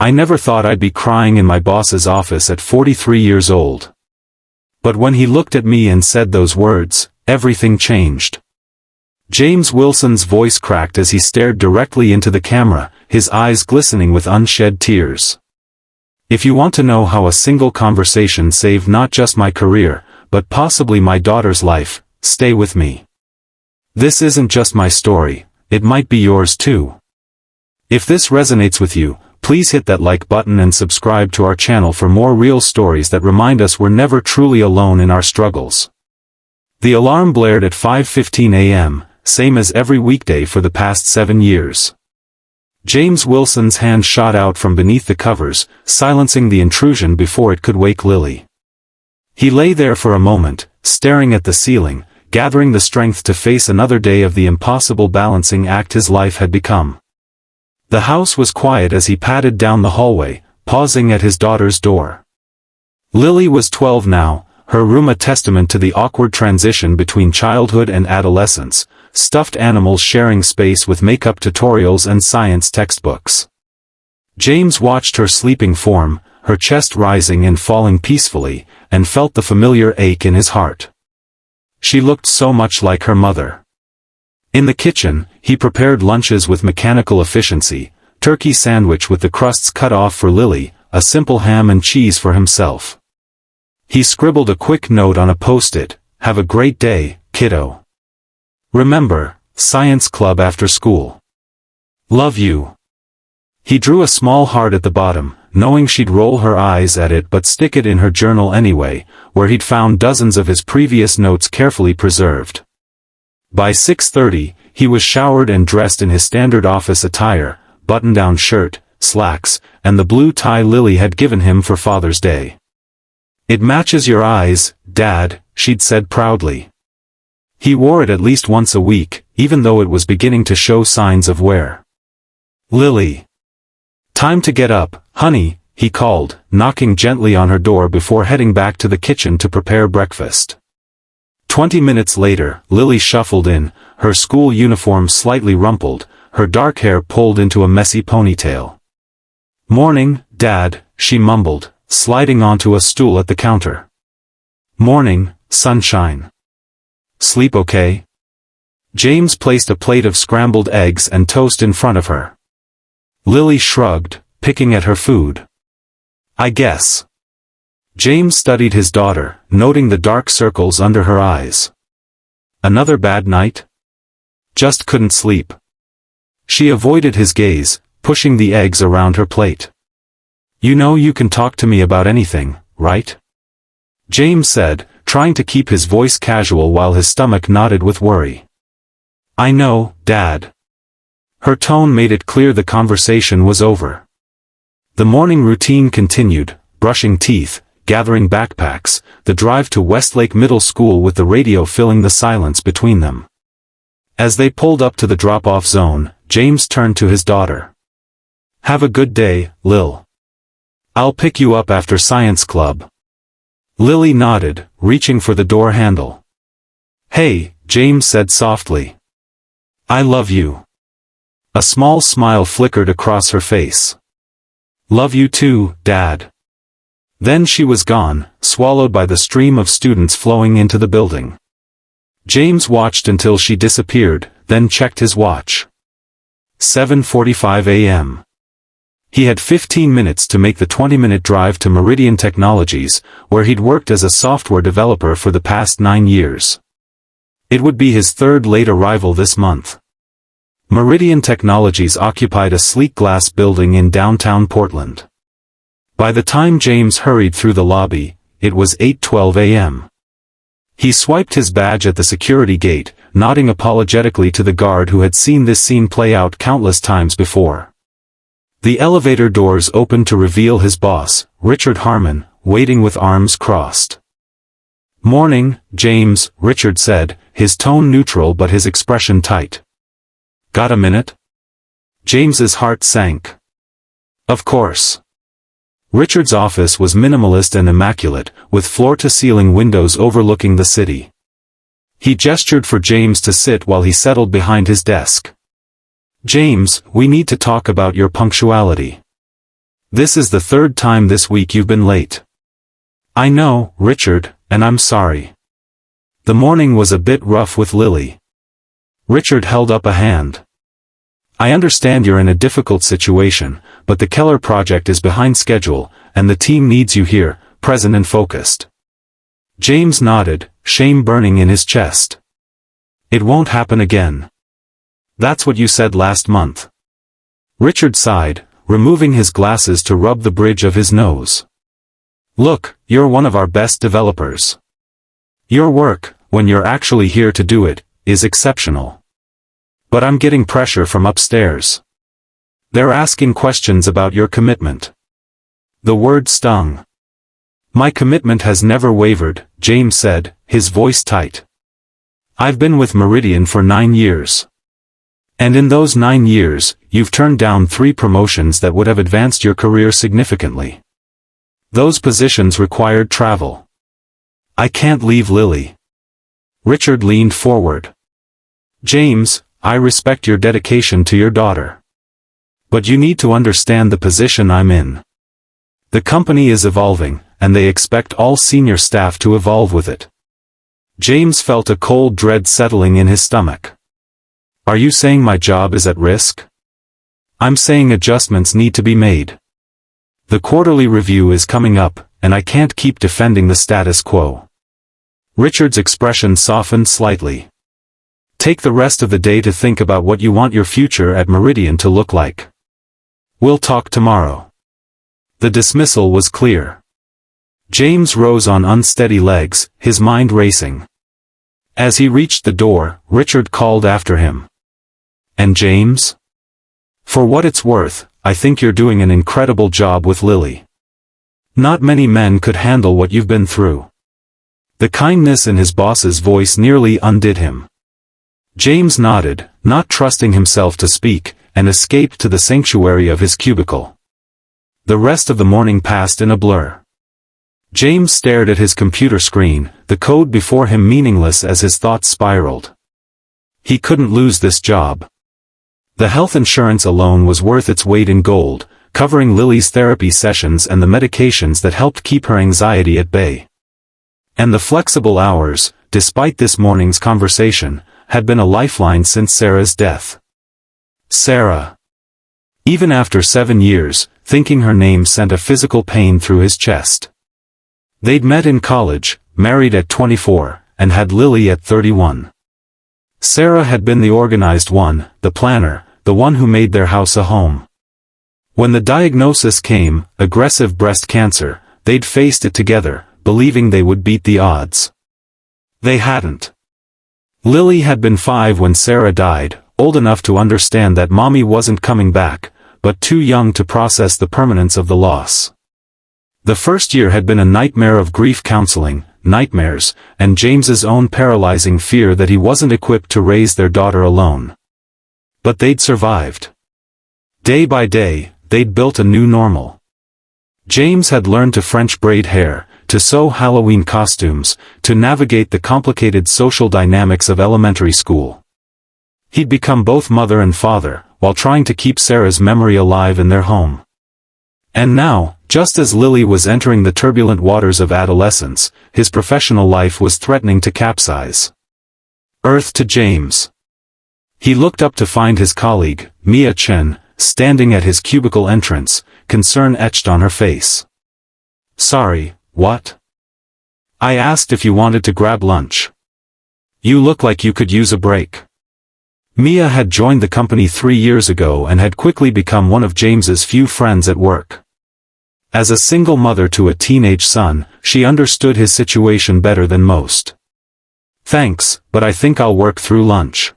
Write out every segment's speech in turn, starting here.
I never thought I'd be crying in my boss's office at 43 years old. But when he looked at me and said those words, everything changed. James Wilson's voice cracked as he stared directly into the camera, his eyes glistening with unshed tears. If you want to know how a single conversation saved not just my career, but possibly my daughter's life, stay with me. This isn't just my story, it might be yours too. If this resonates with you, please hit that like button and subscribe to our channel for more real stories that remind us we're never truly alone in our struggles. The alarm blared at 5:15 a.m., same as every weekday for the past 7 years. James Wilson's hand shot out from beneath the covers, silencing the intrusion before it could wake Lily. He lay there for a moment, staring at the ceiling, gathering the strength to face another day of the impossible balancing act his life had become. The house was quiet as he padded down the hallway, pausing at his daughter's door. Lily was 12 now, her room a testament to the awkward transition between childhood and adolescence, stuffed animals sharing space with makeup tutorials and science textbooks. James watched her sleeping form, her chest rising and falling peacefully, and felt the familiar ache in his heart. She looked so much like her mother. In the kitchen, he prepared lunches with mechanical efficiency, turkey sandwich with the crusts cut off for Lily, a simple ham and cheese for himself. He scribbled a quick note on a post-it, "Have a great day, kiddo. Remember, science club after school. Love you." He drew a small heart at the bottom, knowing she'd roll her eyes at it but stick it in her journal anyway, where he'd found dozens of his previous notes carefully preserved. By 6:30, he was showered and dressed in his standard office attire, button-down shirt, slacks, and the blue tie Lily had given him for Father's Day. "It matches your eyes, Dad," she'd said proudly. He wore it at least once a week, even though it was beginning to show signs of wear. "Lily. Time to get up, honey," he called, knocking gently on her door before heading back to the kitchen to prepare breakfast. 20 minutes later, Lily shuffled in, her school uniform slightly rumpled, her dark hair pulled into a messy ponytail. "Morning, Dad," she mumbled, sliding onto a stool at the counter. "Morning, sunshine. Sleep okay?" James placed a plate of scrambled eggs and toast in front of her. Lily shrugged, picking at her food. "I guess." James studied his daughter, noting the dark circles under her eyes. "Another bad night?" "Just couldn't sleep." She avoided his gaze, pushing the eggs around her plate. "You know you can talk to me about anything, right?" James said, trying to keep his voice casual while his stomach knotted with worry. "I know, Dad." Her tone made it clear the conversation was over. The morning routine continued, brushing teeth, gathering backpacks, the drive to Westlake Middle School with the radio filling the silence between them. As they pulled up to the drop-off zone, James turned to his daughter. "Have a good day, Lil. I'll pick you up after science club." Lily nodded, reaching for the door handle. "Hey," James said softly. "I love you." A small smile flickered across her face. "Love you too, Dad." Then she was gone, swallowed by the stream of students flowing into the building. James watched until she disappeared, then checked his watch. 7:45 a.m. He had 15 minutes to make the 20-minute drive to Meridian Technologies, where he'd worked as a software developer for the past 9 years. It would be his third late arrival this month. Meridian Technologies occupied a sleek glass building in downtown Portland. By the time James hurried through the lobby, it was 8:12 a.m. He swiped his badge at the security gate, nodding apologetically to the guard who had seen this scene play out countless times before. The elevator doors opened to reveal his boss, Richard Harmon, waiting with arms crossed. "Morning, James," Richard said, his tone neutral but his expression tight. "Got a minute?" James's heart sank. Of course. Richard's office was minimalist and immaculate, with floor-to-ceiling windows overlooking the city. He gestured for James to sit while he settled behind his desk. "James, we need to talk about your punctuality." This is the third time this week you've been late. I know, Richard, and I'm sorry. The morning was a bit rough with Lily. Richard held up a hand. I understand you're in a difficult situation, but the Keller project is behind schedule, and the team needs you here, present and focused. James nodded, shame burning in his chest. It won't happen again. That's what you said last month. Richard sighed, removing his glasses to rub the bridge of his nose. Look, you're one of our best developers. Your work, when you're actually here to do it, is exceptional. But I'm getting pressure from upstairs. They're asking questions about your commitment. The word stung. My commitment has never wavered, James said, his voice tight. I've been with Meridian for 9 years. And in those 9 years, you've turned down 3 promotions that would have advanced your career significantly. Those positions required travel. I can't leave Lily. Richard leaned forward. James, I respect your dedication to your daughter. But you need to understand the position I'm in. The company is evolving, and they expect all senior staff to evolve with it. James felt a cold dread settling in his stomach. Are you saying my job is at risk? I'm saying adjustments need to be made. The quarterly review is coming up, and I can't keep defending the status quo. Richard's expression softened slightly. Take the rest of the day to think about what you want your future at Meridian to look like. We'll talk tomorrow. The dismissal was clear. James rose on unsteady legs, his mind racing. As he reached the door, Richard called after him. And James? For what it's worth, I think you're doing an incredible job with Lily. Not many men could handle what you've been through. The kindness in his boss's voice nearly undid him. James nodded, not trusting himself to speak, and escaped to the sanctuary of his cubicle. The rest of the morning passed in a blur. James stared at his computer screen, the code before him meaningless as his thoughts spiraled. He couldn't lose this job. The health insurance alone was worth its weight in gold, covering Lily's therapy sessions and the medications that helped keep her anxiety at bay. And the flexible hours, despite this morning's conversation, had been a lifeline since Sarah's death. Sarah. Even after 7 years, thinking her name sent a physical pain through his chest. They'd met in college, married at 24, and had Lily at 31. Sarah had been the organized one, the planner, the one who made their house a home. When the diagnosis came, aggressive breast cancer, they'd faced it together, believing they would beat the odds. They hadn't. Lily had been 5 when Sarah died, old enough to understand that mommy wasn't coming back, but too young to process the permanence of the loss. The first year had been a nightmare of grief counseling, nightmares, and James's own paralyzing fear that he wasn't equipped to raise their daughter alone. But they'd survived. Day by day, they'd built a new normal. James had learned to French braid hair, to sew Halloween costumes, to navigate the complicated social dynamics of elementary school. He'd become both mother and father, while trying to keep Sarah's memory alive in their home. And now, just as Lily was entering the turbulent waters of adolescence, his professional life was threatening to capsize. Earth to James. He looked up to find his colleague, Mia Chen, standing at his cubicle entrance, concern etched on her face. Sorry, what? I asked if you wanted to grab lunch. You look like you could use a break. Mia had joined the company 3 years ago and had quickly become one of James's few friends at work. As a single mother to a teenage son, she understood his situation better than most. Thanks, but I think I'll work through lunch.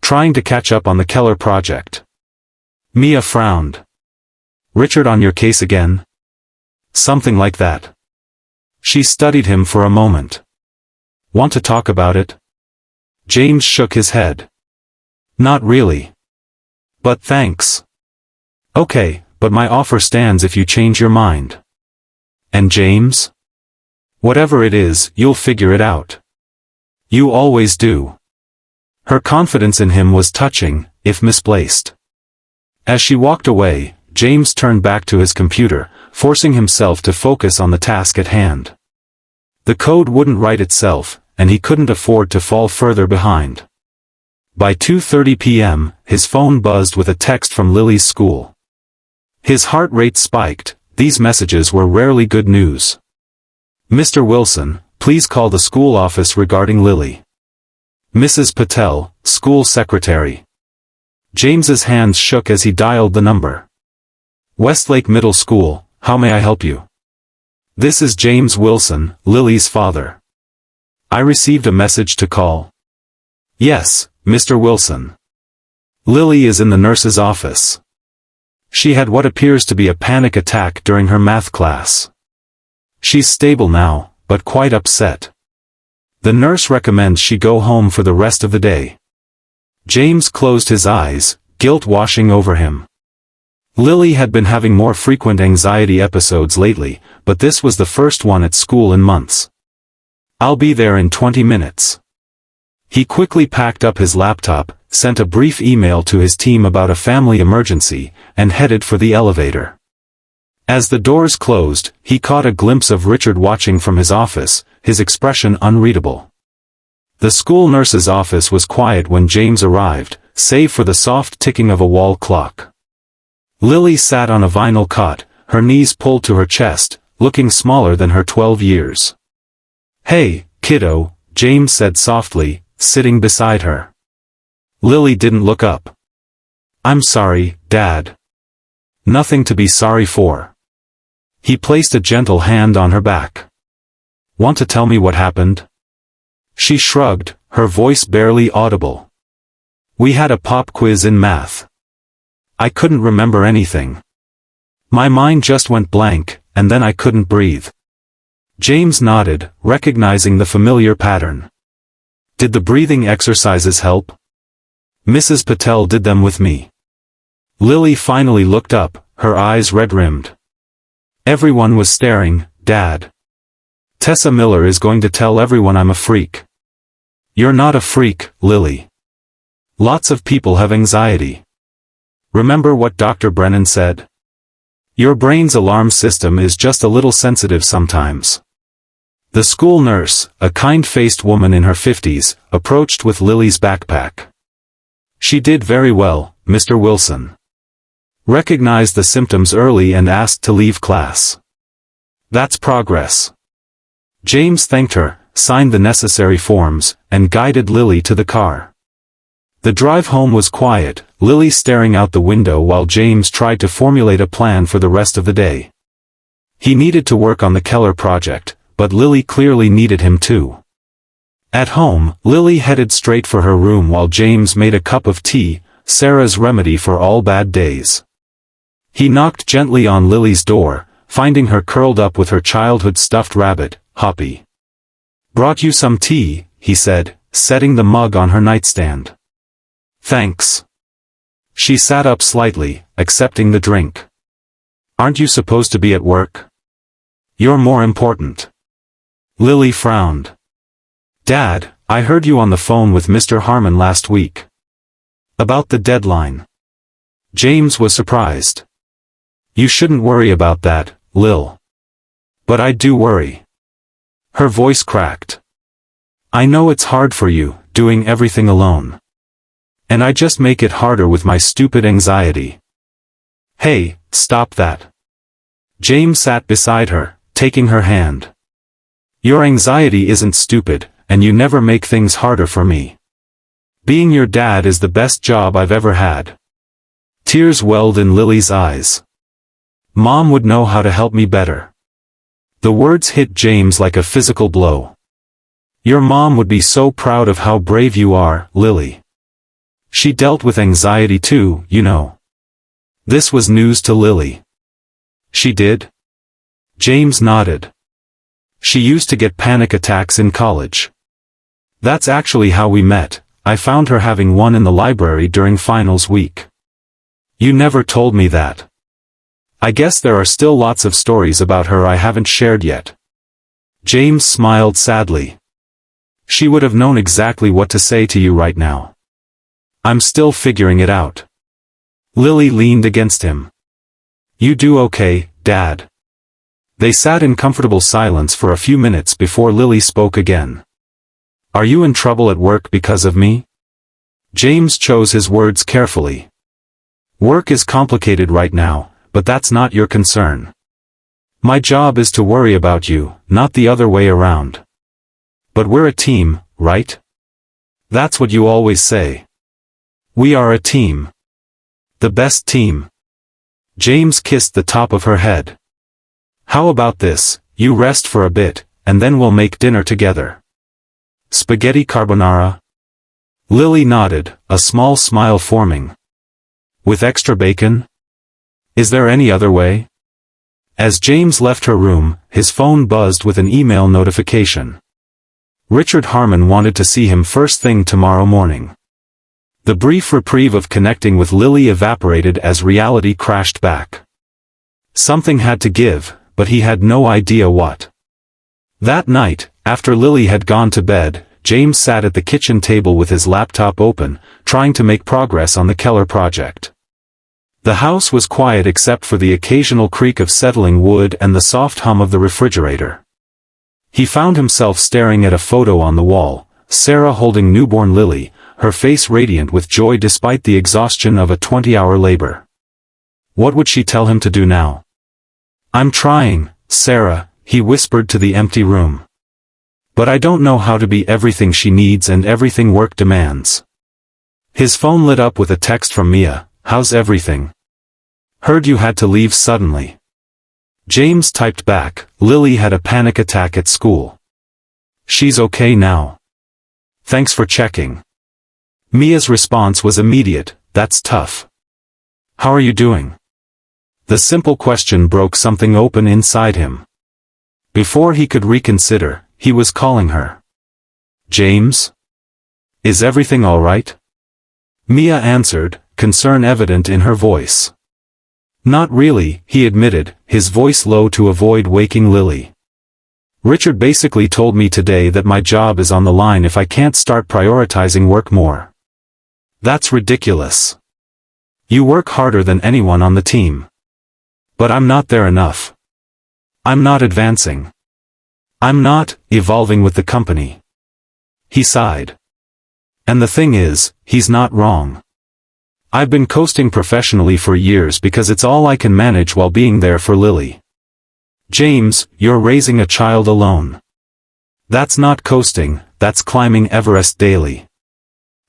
Trying to catch up on the Keller project. Mia frowned. Richard on your case again? Something like that. She studied him for a moment. Want to talk about it? James shook his head. Not really. But thanks. Okay, but my offer stands if you change your mind. And James? Whatever it is, you'll figure it out. You always do. Her confidence in him was touching, if misplaced. As she walked away, James turned back to his computer, forcing himself to focus on the task at hand. The code wouldn't write itself, and he couldn't afford to fall further behind. By 2:30 p.m., his phone buzzed with a text from Lily's school. His heart rate spiked. These messages were rarely good news. "Mr. Wilson, please call the school office regarding Lily. Mrs. Patel, school secretary." James's hands shook as he dialed the number. "Westlake Middle School, how may I help you? This is James Wilson, Lily's father. I received a message to call." "Yes, Mr. Wilson. Lily is in the nurse's office. She had what appears to be a panic attack during her math class. She's stable now, but quite upset. The nurse recommends she go home for the rest of the day." James closed his eyes, guilt washing over him. Lily had been having more frequent anxiety episodes lately, but this was the first one at school in months. "I'll be there in 20 minutes. He quickly packed up his laptop, sent a brief email to his team about a family emergency, and headed for the elevator. As the doors closed, he caught a glimpse of Richard watching from his office, his expression unreadable. The school nurse's office was quiet when James arrived, save for the soft ticking of a wall clock. Lily sat on a vinyl cot, her knees pulled to her chest, looking smaller than her 12 years. "Hey, kiddo," James said softly, sitting beside her. Lily didn't look up. "I'm sorry, Dad." "Nothing to be sorry for." He placed a gentle hand on her back. "Want to tell me what happened?" She shrugged, her voice barely audible. "We had a pop quiz in math. I couldn't remember anything. My mind just went blank, and then I couldn't breathe." James nodded, recognizing the familiar pattern. "Did the breathing exercises help?" "Mrs. Patel did them with me." Lily finally looked up, her eyes red-rimmed. "Everyone was staring, Dad. Tessa Miller is going to tell everyone I'm a freak." "You're not a freak, Lily. Lots of people have anxiety. Remember what Dr. Brennan said? Your brain's alarm system is just a little sensitive sometimes." The school nurse, a kind-faced woman in her 50s, approached with Lily's backpack. "She did very well, Mr. Wilson. Recognized the symptoms early and asked to leave class. That's progress." James thanked her, signed the necessary forms, and guided Lily to the car. The drive home was quiet, Lily staring out the window while James tried to formulate a plan for the rest of the day. He needed to work on the Keller project, but Lily clearly needed him too. At home, Lily headed straight for her room while James made a cup of tea, Sarah's remedy for all bad days. He knocked gently on Lily's door, finding her curled up with her childhood stuffed rabbit, Hoppy. "Brought you some tea," he said, setting the mug on her nightstand. "Thanks." She sat up slightly, accepting the drink. "Aren't you supposed to be at work? You're more important." Lily frowned. "Dad, I heard you on the phone with Mr. Harmon last week. About the deadline." James was surprised. "You shouldn't worry about that, Lil. But I do worry." Her voice cracked. "I know it's hard for you, doing everything alone. And I just make it harder with my stupid anxiety." "Hey, stop that." James sat beside her, taking her hand. "Your anxiety isn't stupid, and you never make things harder for me. Being your dad is the best job I've ever had." Tears welled in Lily's eyes. "Mom would know how to help me better." The words hit James like a physical blow. "Your mom would be so proud of how brave you are, Lily. She dealt with anxiety too, you know." This was news to Lily. "She did?" James nodded. "She used to get panic attacks in college. That's actually how we met. I found her having one in the library during finals week." "You never told me that." "I guess there are still lots of stories about her I haven't shared yet." James smiled sadly. "She would have known exactly what to say to you right now. I'm still figuring it out." Lily leaned against him. You do okay, Dad? They sat in comfortable silence for a few minutes before Lily spoke again. Are you in trouble at work because of me? James chose his words carefully. Work is complicated right now, but that's not your concern. My job is to worry about you, not the other way around. But we're a team, right? That's what you always say. We are a team. The best team. James kissed the top of her head. How about this, you rest for a bit, and then we'll make dinner together. Spaghetti carbonara? Lily nodded, a small smile forming. With extra bacon? Is there any other way? As James left her room, his phone buzzed with an email notification. Richard Harmon wanted to see him first thing tomorrow morning. The brief reprieve of connecting with Lily evaporated as reality crashed back. Something had to give, but he had no idea what. That night, after Lily had gone to bed, James sat at the kitchen table with his laptop open, trying to make progress on the Keller project. The house was quiet except for the occasional creak of settling wood and the soft hum of the refrigerator. He found himself staring at a photo on the wall, Sarah holding newborn Lily, her face radiant with joy despite the exhaustion of a 20-hour labor. What would she tell him to do now? I'm trying, Sarah, he whispered to the empty room. But I don't know how to be everything she needs and everything work demands. His phone lit up with a text from Mia, how's everything? Heard you had to leave suddenly. James typed back, Lily had a panic attack at school. She's okay now. Thanks for checking. Mia's response was immediate, that's tough. How are you doing? The simple question broke something open inside him. Before he could reconsider, he was calling her. James? Is everything all right? Mia answered, concern evident in her voice. Not really, he admitted, his voice low to avoid waking Lily. Richard basically told me today that my job is on the line if I can't start prioritizing work more. That's ridiculous. You work harder than anyone on the team. But I'm not there enough. I'm not advancing. I'm not evolving with the company. He sighed. And the thing is, he's not wrong. I've been coasting professionally for years because it's all I can manage while being there for Lily. James, you're raising a child alone. That's not coasting, that's climbing Everest daily.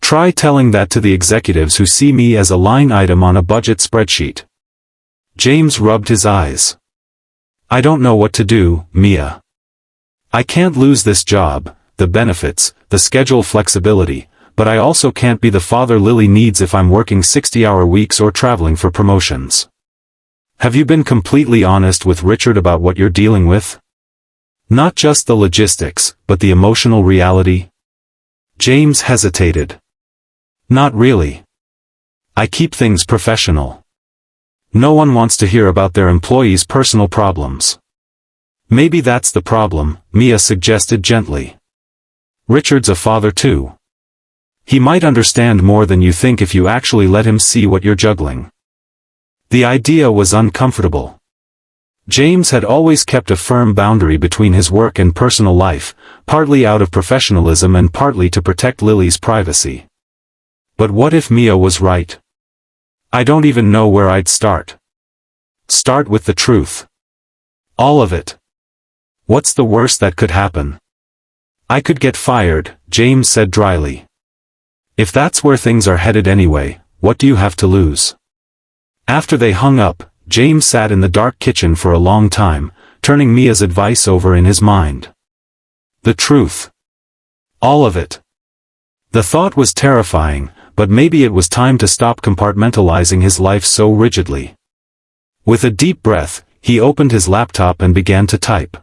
Try telling that to the executives who see me as a line item on a budget spreadsheet. James rubbed his eyes. I don't know what to do, Mia. I can't lose this job, the benefits, the schedule flexibility, but I also can't be the father Lily needs if I'm working 60-hour weeks or traveling for promotions. Have you been completely honest with Richard about what you're dealing with? Not just the logistics, but the emotional reality? James hesitated. Not really. I keep things professional. No one wants to hear about their employees' personal problems. Maybe that's the problem, Mia suggested gently. Richard's a father too. He might understand more than you think if you actually let him see what you're juggling. The idea was uncomfortable. James had always kept a firm boundary between his work and personal life, partly out of professionalism and partly to protect Lily's privacy. But what if Mia was right? I don't even know where I'd start. Start with the truth. All of it. What's the worst that could happen? I could get fired, James said dryly. If that's where things are headed anyway, what do you have to lose? After they hung up, James sat in the dark kitchen for a long time, turning Mia's advice over in his mind. The truth. All of it. The thought was terrifying, but maybe it was time to stop compartmentalizing his life so rigidly. With a deep breath, he opened his laptop and began to type.